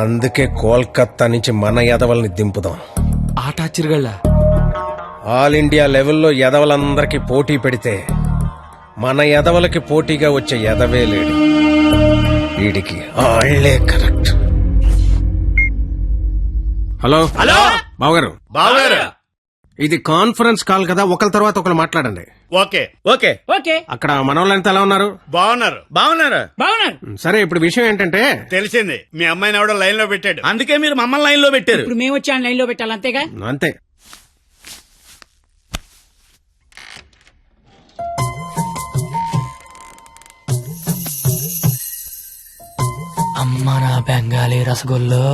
అందుకే కోల్కత్తా నుంచి మన ఎదవల్ని దింపుదాం. ఆట చిరుగళ్ళ ఆల్ ఇండియా లెవెల్లో ఎదవలందరికీ పోటీ పెడితే మన ఎదవలకి పోటీగా వచ్చే ఎదవే లేడు. వీడికి ఆళ్లే కరెక్ట్. హలో హలో బావగారు, బావగారు, ఇది కాన్ఫరెన్స్ కాల్ కదా, ఒకరి తర్వాత ఒకరు మాట్లాడండి. ఓకే ఓకే ఓకే అక్కడ మనోళ్ళంతా ఎలా ఉన్నారు? బాగున్నారు బాగున్నారు. బాగున్నారు. సరే, ఇప్పుడు విషయం ఏంటంటే తెలిసింది, మీ అమ్మాయిని ఎవడో లైన్ లో పెట్టాడు, అందుకే మీరు మమ్మల్ని లైన్ లో పెట్టారు. ఇప్పుడు మేము వచ్చి లైన్ లో పెట్టాలి అంతేగా. అంతే. అమ్మ నా బెంగాలీ రసగుల్లో.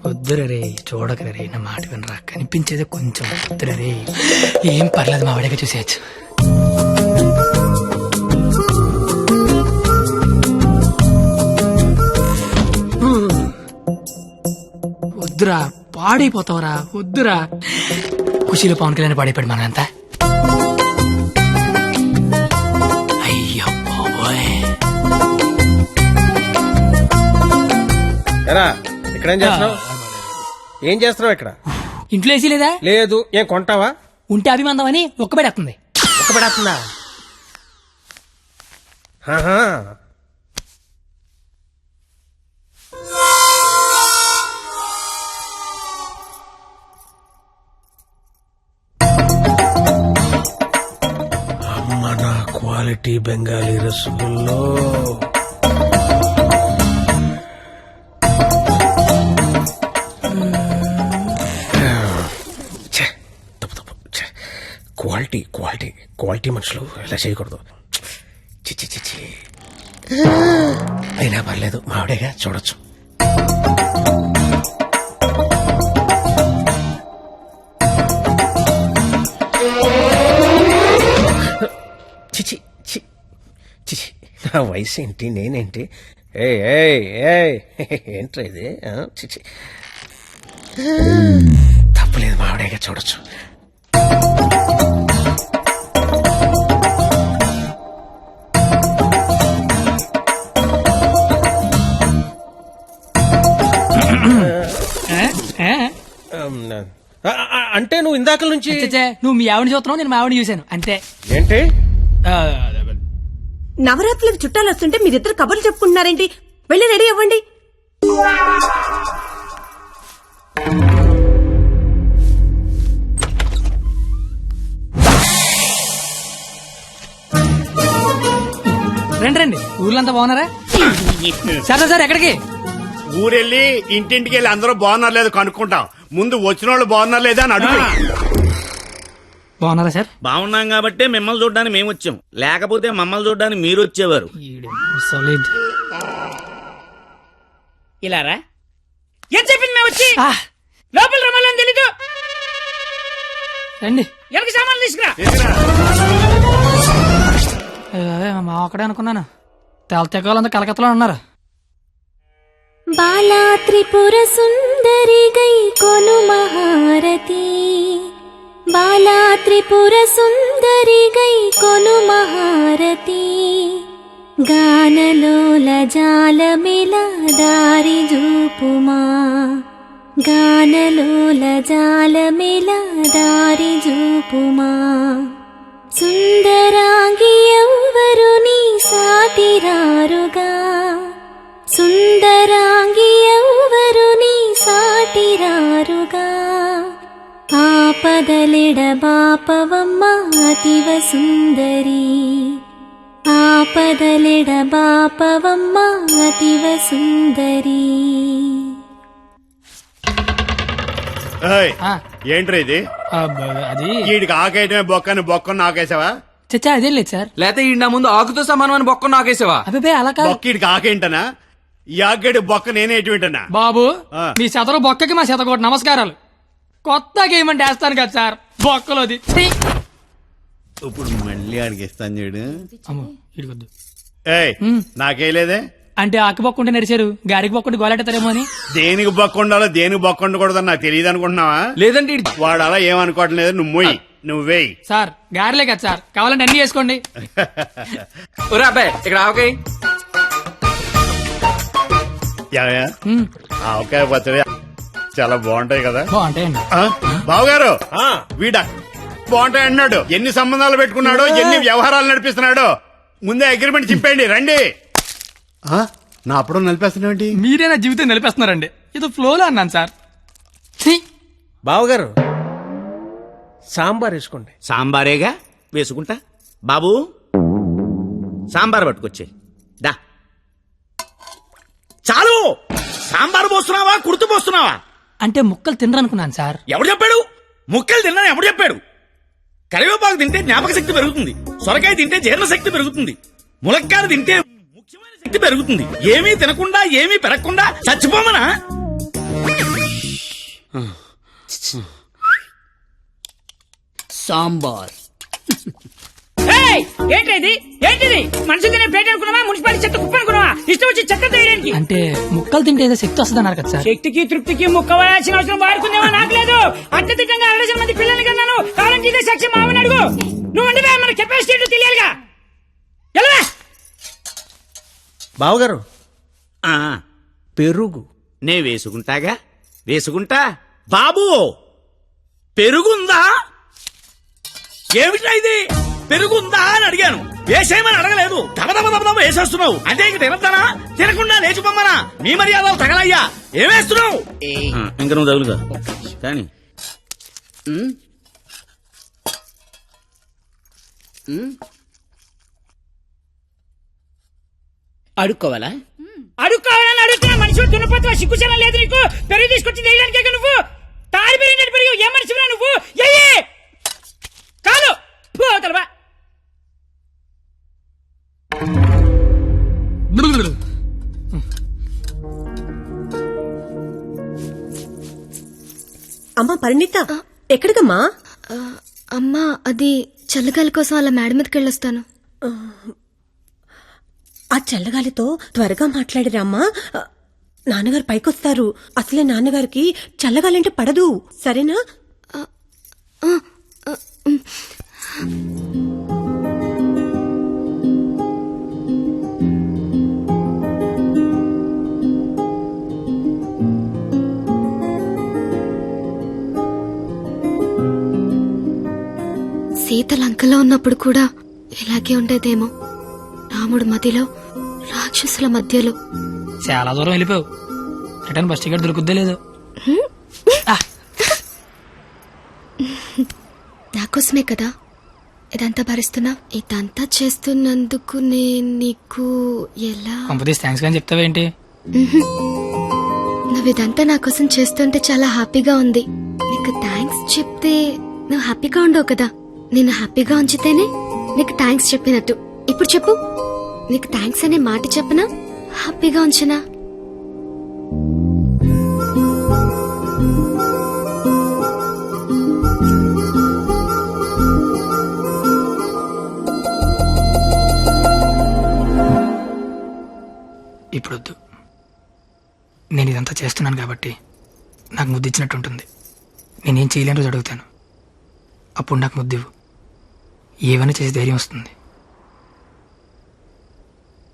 వద్దురే, చూడకరే, నా మాట వినరా, కనిపించేది కొంచెం వద్దురే. ఏం పర్లేదు, మా వాడిగా చూసేయచ్చు. వద్దురా, పాడైపోతావురా, వద్దురా. ఖుషీలో పవన్ కళ్యాణ్ పాడైపోయాడు మనంతా. అయ్యో బాబోయ్. ఎరా, ఇక్కడ ఏం చేస్తున్నావు? ఏం చేస్తున్నావు ఇక్కడ? ఇంట్లో వేసి లేదా? లేదు. ఏం కొంటావా? ఉంటే అభిమందం అని ఒక్కబడేస్తుంది. ఒక్కబడేస్తుందా? అమ్మ నా క్వాలిటీ బెంగాలీ రసగుల్లో. క్వాలిటీ క్వాలిటీ క్వాలిటీ మనుషులు ఇలా చేయకూడదు. చిచ్చి చిచ్చి. అయినా పర్లేదు, మావిడేగా, చూడొచ్చు. చిచి చిచి, నా వయసు ఏంటి, నేనేంటి? ఏంట్రా ఇది? చిచి, తప్పలేదు, మావిడేగా, చూడొచ్చు. అంటే నువ్వు ఇందాక నుంచి నువ్వు మీ ఆవిడ చూస్తున్నావు, నేను మా ఆవిడ చూశాను అంతే. ఏంటి? నవరాత్రులకు చుట్టాలు వస్తుంటే మీరిద్దరు కబుర్లు చెప్పుకుంటున్నారేంటి? వెళ్ళి రెడీ అవ్వండి. రండి రండి, ఊర్లంతా బాగున్నారా? సరే సార్, ఎక్కడికి? ఊరెళ్ళి ఇంటింటికి వెళ్ళి అందరూ బాగున్నారు లేదు కనుక్కుంటాం. ముందు వచ్చిన వాళ్ళు బాగున్నారు లేదా అని అడుగు. బాగున్నారా సార్? బాగున్నాం కాబట్టి మిమ్మల్ని చూడడానికి మేము వచ్చాం, లేకపోతే మమ్మల్ని చూడడానికి మీరు వచ్చేవారు. ఇలా రా. ఏం చెప్పింది మేము వచ్చి? లోపల రమ్మని తెలీదు. రండి. ఎవరికి సామాన్లు తీసుకురా. మా ఒక్కడే అనుకున్నాను, తెలతెక్కలంతా కలకత్తలో ఉన్నారు. బాలా త్రిపుర సుందరి గై కొను మహారతి, బాలా త్రిపుర సుందరి గై కొను మహారతి, గానలోల జాలమిల దారి జూపుమా, గానలోల జాలమిల దారి జూపుమా, సుందరాంగి ఎవ్వరు నీ సాటిరారుగా, సుందరాంగి ఎవ్వరు నీ సాటిరారుగా, ఆపదలెడ బాపవమ్మ అతివ సుందరి, ఆపదలెడ బాపవమ్మ అతివ సుందరి. ఏంట్రా ఇది? అది వీడికి ఆకేయటమే బొక్కని బొక్కను నాకేసావా? చచ్చా, అదేం లేదు సార్. లేకపోతే ఈ నా ముందు ఆకుతో సమానం అని బొక్క నాకేసావా? అబ్బాయి అలా కాదు. బొక్కీడికి ఆకేంటనా? ఈ ఆకేడు బొక్క నేనేటివింటనా? బాబు, మీ శతరు బొక్కకి మా శతకోటి నమస్కారాలు. కొత్త గేమ్ అంటే వేస్తాను కదా సార్, బొక్కలోది. ఇప్పుడు మళ్ళీ అడిగిస్తాను చూడు. అమ్మో, ఇడికొద్దు. ఏయ్, నాకేలేదే. అంటే ఆకుపక్కుంటే నడిచారు గారికి పక్కుంటే గోలెట్టారేమో అని. దేనికి బొక్కుండాలో దేనికి బొక్కుండకూడదని నాకు తెలియదు అనుకుంటున్నావా? లేదంటే వాడు అలా ఏమనుకోవట్లేదు. నువ్వు మొయ్యి, నువ్వేయి. సార్ గారిలే కదా సార్, కావాలంటే అన్ని చేసుకోండి. ఒరే అబ్బాయి ఇక్కడ ఆవకాయ. ఏమయ్యా? ఆవకాయ పచ్చడి చాలా బాగుంటాయి కదా. బాగుంటాయండి. బావగారు, వీడ బాగుంటాయి అన్నాడు. ఎన్ని సంబంధాలు పెట్టుకున్నాడో, ఎన్ని వ్యవహారాలు నడిపిస్తున్నాడో. ముందే అగ్రిమెంట్ చెప్పండి. రండి. నా అప్పుడు నడిపేస్తున్నాండి. మీరే నా జీవితం నిలిపేస్తున్నారండి. ఏదో ఫ్లోలో అన్నాను సార్. ఛీ! బావగారు సాంబార్ వేసుకోండి. సాంబారేగా వేసుకుంటా. బాబు సాంబార్ పట్టుకొచ్చే. దా. చాలు. సాంబార్ పోస్తున్నావా, కుర్తు పోస్తున్నావా? అంటే ముక్కలు తినరనుకున్నాను సార్. ఎవడు చెప్పాడు? ముక్కలు తిన్నాను ఎవడు చెప్పాడు? కరివేపాకు తింటే జ్ఞాపక శక్తి పెరుగుతుంది, సొరకాయ తింటే జీర్ణ శక్తి పెరుగుతుంది, ములక్కాయలు తింటే ముఖ్యమైన శక్తి పెరుగుతుంది. ఏమీ తినకుండా ఏమీ పెరగకుండా చచ్చిపోమనా? సాంబార్. ఏంటిది ఏంటిది? మనుషులు తినే ప్లేట్ అనుకున్నావా, మున్సిపాలిటీ చెత్త కుప్ప అనుకున్నావా? ఇష్టం వచ్చి చెత్త తీయడానికి. అంటే ముక్కలు తింటే ఏదో శక్తి వస్తుంది అన్నారు కదా సార్. శక్తికి తృప్తికి ముక్కవలసిన అవసరం వాడుకుందేమో నాకు లేదు. అత్యధికంగా 60 మంది పిల్లలు కన్నాను. కావాలంటే ఇదే సాక్షి మామని అడుగు. నువ్వు అంటే మన కెపాసిటీ ఏంటో తెలియాలిగా. ఎలా బావగారు ఆ, పెరుగు నే వేసుకుంటాగా, వేసుకుంటా. బాబు పెరుగుందా? ఏమిటా ఇది? పెరుగుందా అని అడిగాను, వేసేయమని అడగలేదు. దబదబ వేసేస్తున్నావు. అంటే ఇంక తినద్దానా? తినకుండా లేచిపోమ్మనా? మీ మర్యాదలు తగలయ్యా. ఏమేస్తున్నావు? ఇంక నువ్వు తగులుగా కానీ. అడుక్కోవాలా? అడుక్కోవాలని అడుగుతున్నా. మనుషులు దున్నపోతున్నా, సిగ్గుచనం లేదు నీకు. పెరుగు తీసుకొచ్చి వేయడానికే నువ్వు తాడి పెరిగినట్టు పెరుగు. ఏ మనిషివా నువ్వు? ఎయ్యి కాదు పోతలవా. అమ్మా పరిణిత, ఎక్కడికమ్మా? అమ్మా అది చల్లగాలి కోసం అలా మేడ మీదకి వెళ్ళొస్తాను. ఆ చల్లగాలితో త్వరగా మాట్లాడిరామ్మా. నాన్నగారు పైకొస్తారు. అసలే నాన్నగారికి చల్లగాలంటే పడదు. సరేనా? సీత లంకలో ఉన్నప్పుడు కూడా ఇలాగే ఉండేదేమో. రాముడు మధ్యలో, రాక్షసుల మధ్యలో. చాలా దూరం వెళ్ళిపోయావు. రిటర్న్ బస్ టికెట్ దొరుకుద్దే లేదు. నాకోసమే కదా ఇదంతా భరిస్తున్నా. ఇదంతా చేస్తున్నందుకు నేను నీకు ఎలా కంపెనీస్ థ్యాంక్స్ కానీ చెప్తావేంటి? నువ్వు ఇదంతా నా కోసం చేస్తుంటే చాలా హ్యాపీగా ఉంది. నీకు థ్యాంక్స్ చెప్తే నువ్వు హ్యాపీగా ఉండవు కదా. నేను హ్యాపీగా ఉంచితేనే నీకు థ్యాంక్స్ చెప్పినట్టు. ఇప్పుడు చెప్పు, నీకు థ్యాంక్స్ అనే మాట చెప్పనా, హ్యాపీగా ఉంచనా? ఇప్పుడొద్దు. నేను ఇదంతా చేస్తున్నాను కాబట్టి నాకు ముద్దు ఇచ్చినట్టు ఉంటుంది. నేనేం చేయలేని రోజు అడుగుతాను, అప్పుడు నాకు ముద్దు ఇవ్వు. ఏమైనా చేసి ధైర్యం వస్తుంది.